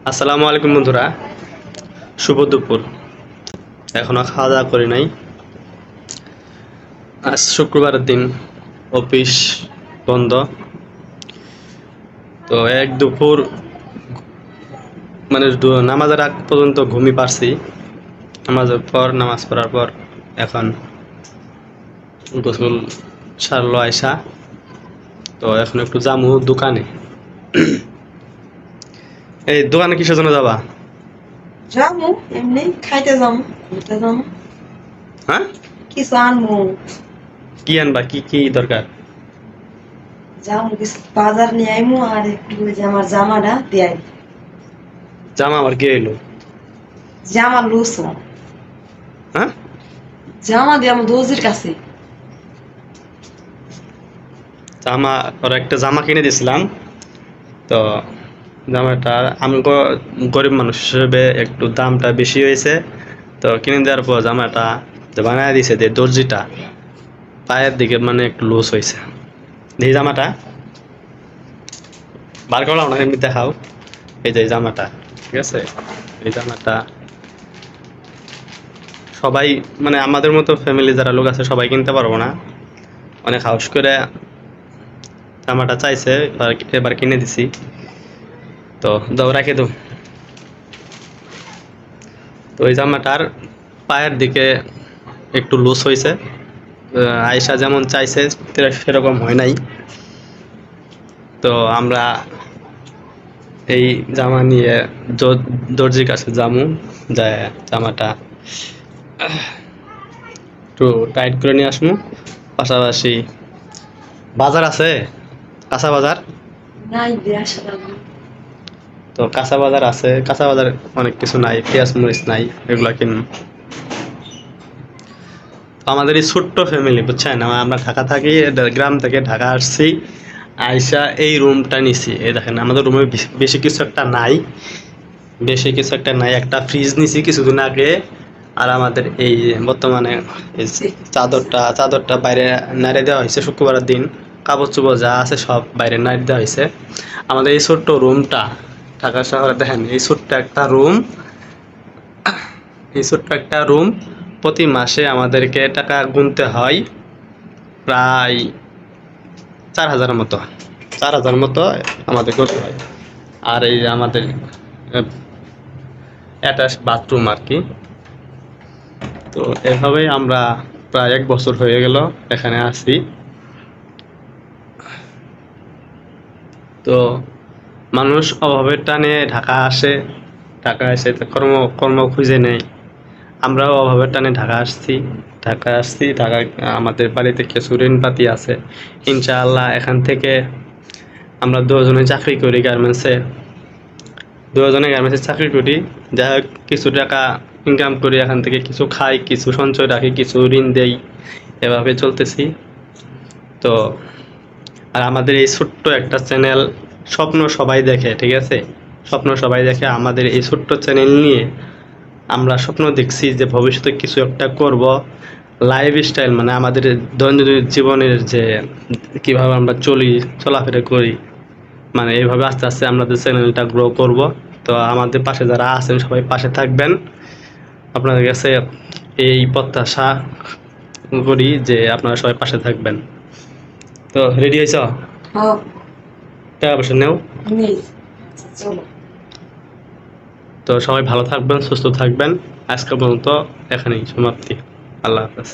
আসসালামু আলাইকুম বন্ধুরা, শুভ দুপুর। এখনো খাওয়া দাওয়া করি নাই। আজ শুক্রবারের দিন, অফিস বন্ধ। তো এক দুপুর মানে নামাজের আগ পর্যন্ত ঘুমিয়ে পারছি। নামাজ পড়ার পর এখন গোসল সারলো আয়সা। তো এখন একটু যামু দোকানে। এই দোকানে কিসের জন্য যাবা? যামু এমনি খাইতে যামু ঘুরতে যামু হ্যাঁ, কিছু আনমু কি আনবা? কি কি দরকার? যামু কিছু বাজার নিয়ে আইমু আর একটু ওই যে আমার জামাটা দিয়াই জামা আবার কে এলো? জামা লুস হ্যাঁ, জামা দিয়ে আমার দর্জির কাছে জামা ওর একটা জামা কিনে দিয়েছিলাম। তো জামাটা আমি গরিব মানুষ হিসেবে একটু দামটা বেশি হয়েছে। তো কিনে দেওয়ার পর জামাটা যে বানায় দিয়েছে যে দর্জিটা, পায়ের দিকে মানে একটু লুজ হয়েছে। এই জামাটা বার করলাম না, এমনি দেখাও। এই যে এই জামাটা, ঠিক আছে, এই জামাটা সবাই মানে আমাদের মতো ফ্যামিলি যারা লোক আছে সবাই কিনতে পারবো না। অনেক হাউস করে জামাটা চাইছে, এবার কিনে দিছি। তো দাও, রাখে দাও। তো এই জামাটার পায়ের দিকে একটু লুজ হয়েছে। আয়সা যেমন চাইছে সেরকম হয় নাই। তো আমরা এই জামা নিয়ে দর্জির কাছে যামু, যায় জামাটা একটু টাইট করে নিয়ে আসমু। পাশাপাশি বাজার আছে, কাঁচা বাজার। নাই দিয়ে আসলাম তো কাঁচা বাজার আছে, কাঁচা বাজার অনেক কিছু নাই, পেঁয়াজ মরিচ নাই, এগুলা কিনুম। আমাদের এই ছোট্ট ফ্যামিলি, বুঝছেন, আমরা ঢাকা থাকি, গ্রাম থেকে ঢাকা আসছি, আইসা এই রুমটা নিছি। এই দেখেন আমাদের রুমে বেশি কিছু একটা নাই, একটা ফ্রিজ নিছি কিছুদিন আগে। আর আমাদের এই বর্তমানে এই চাদরটা বাইরে নাড়ে দেওয়া হয়েছে শুক্রবারের দিন। কাপড় চোপড় যা আছে সব বাইরে নাড়ে দেওয়া হয়েছে। আমাদের এই ছোট্ট রুমটা, ঢাকা শহরে দেখেন এই ছোট্ট একটা রুম, প্রতি মাসে আমাদেরকে টাকা গুনতে হয় প্রায় 4,000 মতো, 4,000 মতো আমাদের করতে হয়। আর এই যে আমাদের অ্যাটাচ বাথরুম আর কি। তো এভাবেই আমরা প্রায় 1 বছর হয়ে গেল এখানে আছি। তো মানুষ অভাবের টানে ঢাকা আসে, ঢাকা এসে তো কর্ম কর্ম খুঁজে নেয়। আমরাও অভাবের টানে ঢাকা আমাদের বাড়িতে কিছু ঋণপাতি আছে। ইনশাআল্লাহ এখান থেকে আমরা দুজনে চাকরি করি গার্মেন্টসে, চাকরি করি। যাই হোক, কিছু টাকা ইনকাম করি, এখান থেকে কিছু খাই, কিছু সঞ্চয় রাখি, কিছু ঋণ দেই, এভাবে চলতেছি। তো আর আমাদের এই ছোট্ট একটা চ্যানেল, স্বপ্ন সবাই দেখে, ঠিক আছে, স্বপ্ন সবাই দেখে। আমাদের এই ছোট্ট চ্যানেল নিয়ে আমরা স্বপ্ন দেখছি যে ভবিষ্যতে কিছু একটা করব। লাইফস্টাইল মানে আমাদের দৈনন্দিন জীবনের যে কিভাবে আমরা চলাফেরা করি, মানে এইভাবে আস্তে আস্তে আমাদের চ্যানেলটা গ্রো করব। তো আমাদের পাশে যারা আছেন সবাই পাশে থাকবেন। আপনাদের কাছে এই প্রত্যাশা করি যে আপনারা সবাই পাশে থাকবেন। তো রেডি হয়েছ? হ্যাঁ টাকা পয়সা নেও। নেই চলো তো সবাই ভালো থাকবেন, সুস্থ থাকবেন। আজকের পর্যন্ত এখানেই সমাপ্তি। আল্লাহ হাফেজ।